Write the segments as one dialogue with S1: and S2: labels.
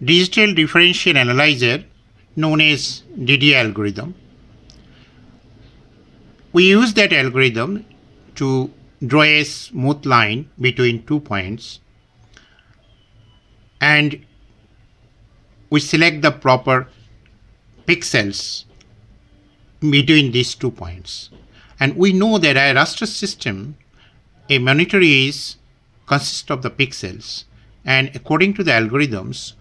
S1: digital differential analyzer known as DDA algorithm. We use that algorithm to draw a smooth line between 2 points, and we select the proper pixels between these 2 points. And we know that a raster system, a monitor consists of the pixels, and according to the algorithms,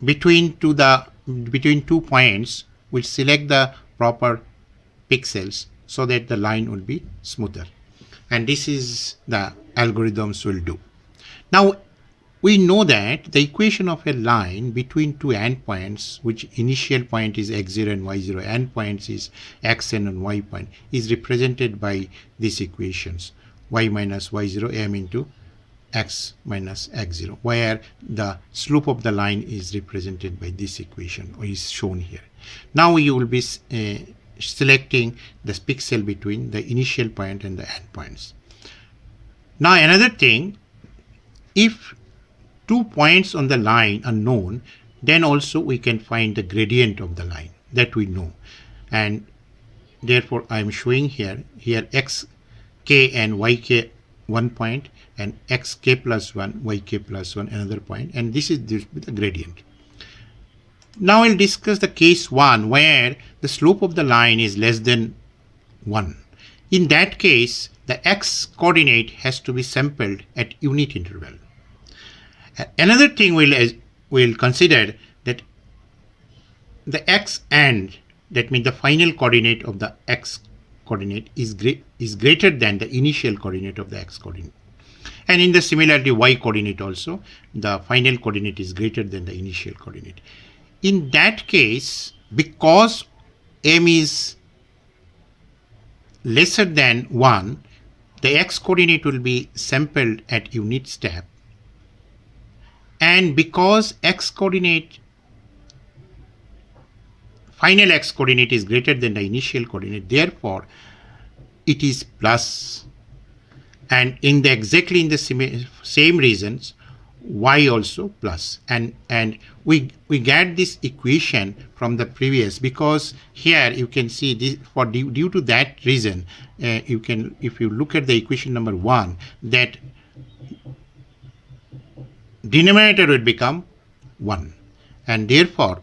S1: between 2 points, we select the proper pixels so that the line will be smoother. And this is the algorithms will do. Now, we know that the equation of a line between two endpoints, which initial point is x0 and y0, endpoints is xn and y point, is represented by these equations, y minus y0 m into x minus x0, where the slope of the line is represented by this equation, or is shown here. Now you will be selecting the pixel between the initial point and the endpoints. Now another thing, if 2 points on the line are known, then also we can find the gradient of the line, that we know. And therefore I am showing here xk and yk 1 point, and xk plus 1, yk plus 1 another point, and this is the gradient. Now I'll discuss the case 1 where the slope of the line is less than 1. In that case, the x coordinate has to be sampled at unit interval. Another thing we'll consider that the x and, that means the final coordinate of the x coordinate is greater than the initial coordinate of the x coordinate. And in the similarly y coordinate also, the final coordinate is greater than the initial coordinate. In that case, because m is lesser than 1, the x coordinate will be sampled at unit step. And because x coordinate, final x coordinate is greater than the initial coordinate, therefore it is plus. And exactly in the same reasons, y also plus. And we get this equation from the previous, because here you can see this, for due to that reason, you can, if you look at the equation number 1, that denominator will become 1, and therefore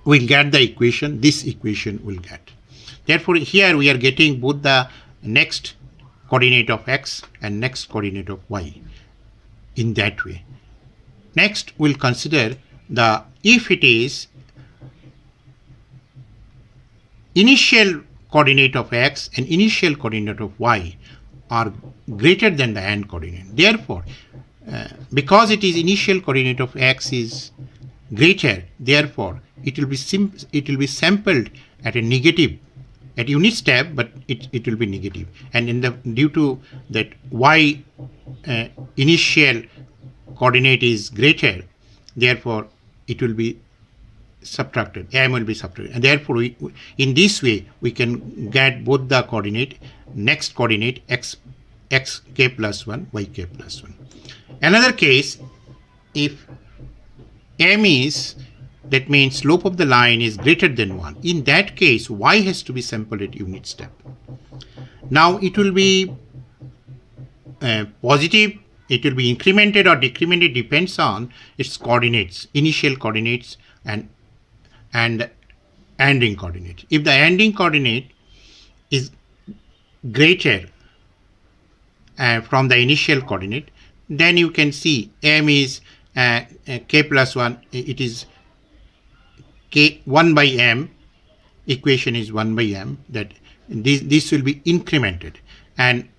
S1: we'll get the equation, this equation will get. Therefore here we are getting both the next coordinate of x and next coordinate of y in that way. Next we'll consider the, if it is initial coordinate of x and initial coordinate of y are greater than the end coordinate. Therefore because it is initial coordinate of x is greater, therefore it will be sampled at a negative, at unit step, but it will be negative. And in the, due to that y initial coordinate is greater, therefore it will be subtracted, m will be subtracted, and therefore in this way we can get both the coordinate, next coordinate xk plus 1, yk plus 1. Another case, if m is, that means slope of the line is greater than 1, in that case y has to be sampled at unit step. Now it will be positive, it will be incremented or decremented, depends on its coordinates, initial coordinates and ending coordinate. If the ending coordinate is greater from the initial coordinate, then you can see m is k plus 1, it is k 1 by m, equation is 1 by m, that this will be incremented, and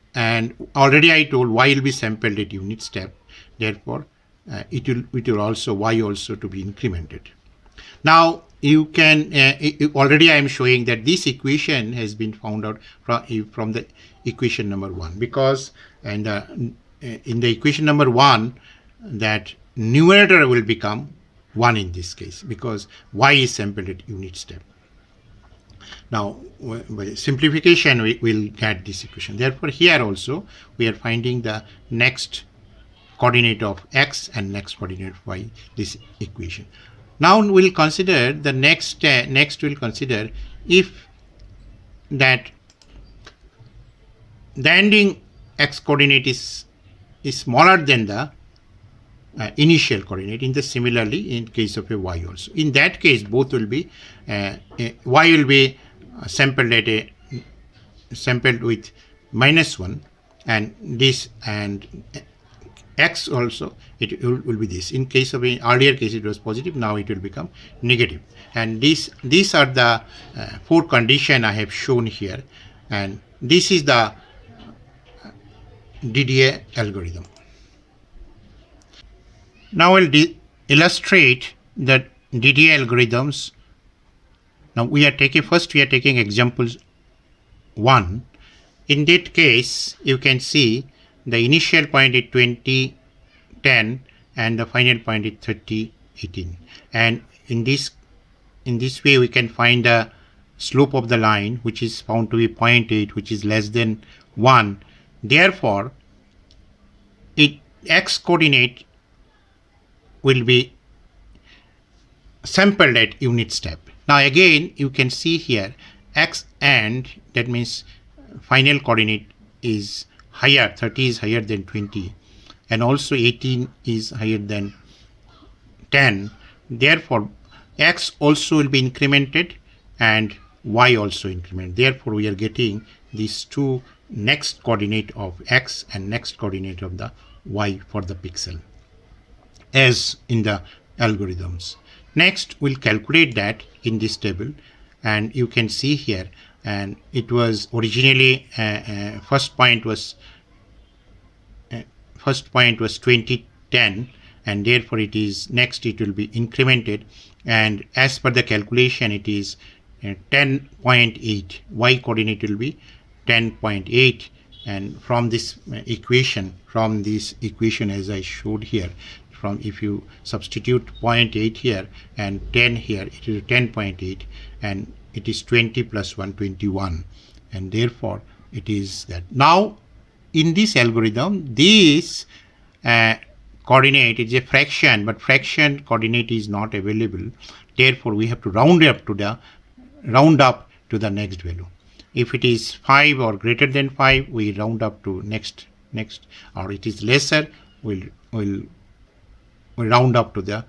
S1: already I told y will be sampled at unit step, therefore it will also, y also to be incremented. Now you can already I am showing that this equation has been found out from the equation number 1, because in the equation number 1, that numerator will become 1 in this case, because y is sampled at unit step. Now by simplification we will get this equation. Therefore here also we are finding the next coordinate of x and next coordinate of y, this equation. Now we'll consider the next we'll consider if that the ending x coordinate is smaller than the initial coordinate. In the similarly in case of a y also, in that case both will be y will be sampled with -1, and this, and x also it will be this. In case of an earlier case it was positive, now it will become negative. And these are the 4 conditions I have shown here, and this is the DDA algorithm. Now I'll illustrate the DDA algorithms. Now we are taking examples 1. In that case, you can see the initial point is 2010 and the final point is 3018. And in this way we can find the slope of the line, which is found to be 0.8, which is less than 1. Therefore, x coordinate will be sampled at unit step. Now again you can see here x, and that means final coordinate is higher, 30 is higher than 20, and also 18 is higher than 10. Therefore x also will be incremented and y also increment. Therefore we are getting these 2 next coordinate of x and next coordinate of the y for the pixel as in the algorithms. Next we'll calculate that in this table, and you can see here, and it was originally first point was 2010, and therefore it is next it will be incremented, and as per the calculation it is 10.8. Y coordinate will be 10.8, and from this equation as I showed here, if you substitute 0.8 here and 10 here, it is 10.8, and it is 20 plus 1, 21, and therefore it is that. Now in this algorithm, this coordinate is a fraction, but fraction coordinate is not available. Therefore we have to round up to the next value. If it is 5 or greater than 5, we round up to next, or it is lesser, we'll round up to the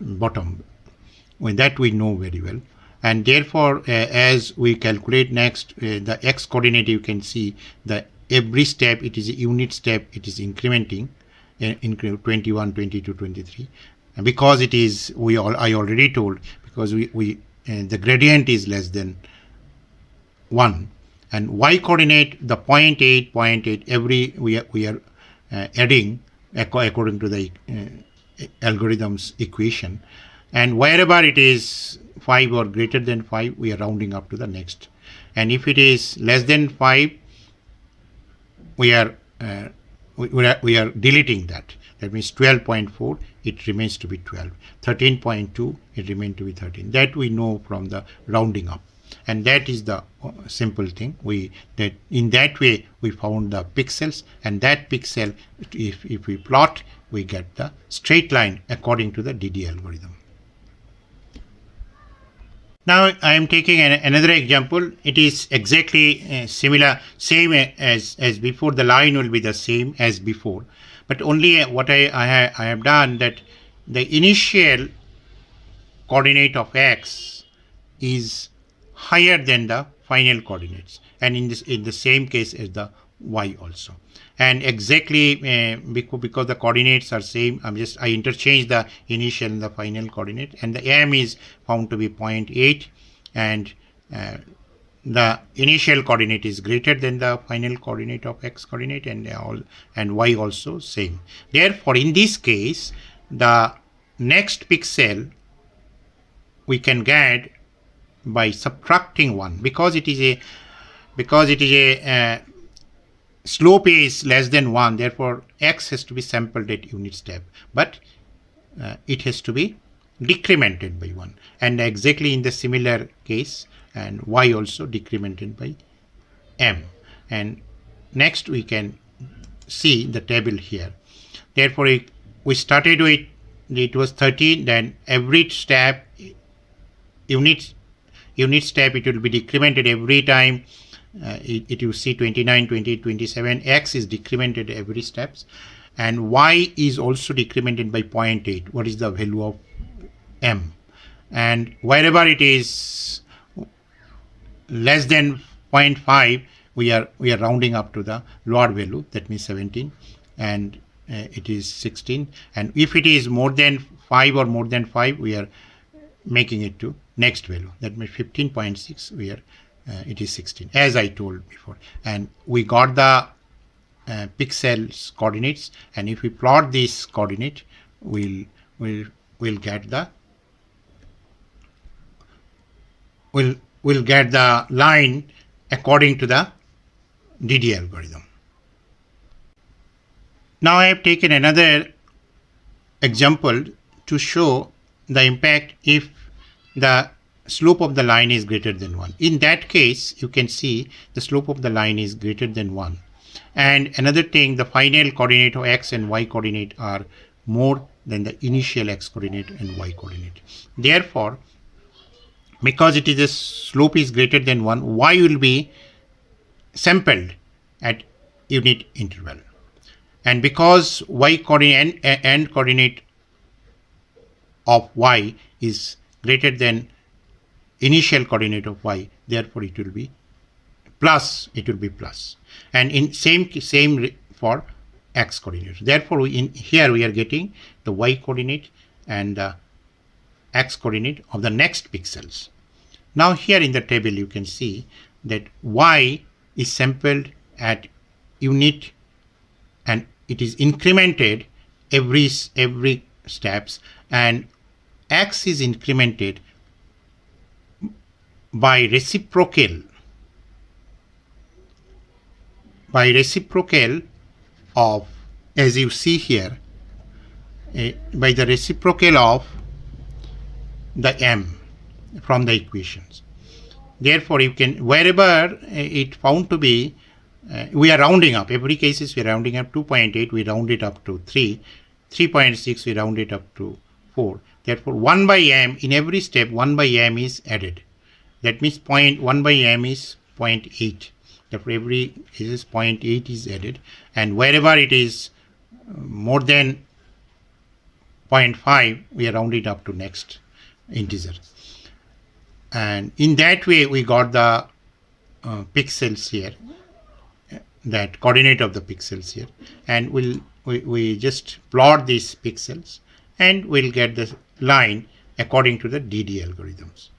S1: bottom. When that we know very well. And therefore as we calculate next the x coordinate, you can see that every step it is a unit step, it is incrementing, 21, 22, 23, and because it is I already told, because we the gradient is less than 1, and y coordinate the 0.8 every we are adding according to the algorithm's equation, and wherever it is 5 or greater than 5, we are rounding up to the next, and if it is less than 5, we are deleting that. That means 12.4, it remains to be 12. 13.2, it remains to be 13. That we know from the rounding up, and that is the simple thing. That in that way we found the pixels, and that pixel, if we plot, we get the straight line according to the DDA algorithm. Now I am taking another example. It is exactly similar, same as before. The line will be the same as before, but only what I have done, that the initial coordinate of x is higher than the final coordinates, and in the same case as the y also. And exactly because the coordinates are same, I interchange the initial and the final coordinate, and the m is found to be 0.8, and the initial coordinate is greater than the final coordinate of x coordinate, and y also same. Therefore in this case the next pixel we can get by subtracting 1, because it is a slope is less than 1, therefore x has to be sampled at unit step, but it has to be decremented by 1, and exactly in the similar case, and y also decremented by m. And next we can see the table here. Therefore, we started with it was 13. Then every step, unit step, it will be decremented every time. It you see 29, 28, 27. X is decremented every steps, and y is also decremented by 0.8. What is the value of m? And wherever it is less than 0.5, we are rounding up to the lower value, that means 17, and it is 16. And if it is more than 5 or more than 5, we are making it to next value, that means 15.6, we are it is 16, as I told before. And we got the pixels coordinates, and if we plot this coordinate, we'll get the we'll get the line according to the DDA algorithm. Now I have taken another example to show the impact if the slope of the line is greater than 1. In that case, you can see the slope of the line is greater than 1. And another thing, the final coordinate of x and y coordinate are more than the initial x coordinate and y coordinate. Therefore, because it is a slope is greater than 1, y will be sampled at unit interval. And because y coordinate and end coordinate of y is greater than initial coordinate of y, therefore it will be plus. And in same for x coordinate. Therefore, here we are getting the y coordinate and the x coordinate of the next pixels. Now here in the table you can see that y is sampled at unit, and it is incremented every steps, and x is incremented by reciprocal of, as you see here, by the reciprocal of the m from the equations. Therefore, you can, wherever it found to be, we are rounding up. Every cases we are rounding up. 2.8 we round it up to 3, 3.6 we round it up to 4. Therefore, 1 by m, in every step 1 by m is added. That means 1 by m is 0.8. Therefore, every cases 0.8 is added, and wherever it is more than 0.5, we are rounded up to next integer. And in that way, we got the pixels here, that coordinate of the pixels here, and we just plot these pixels, and we'll get the line according to the DDA algorithms.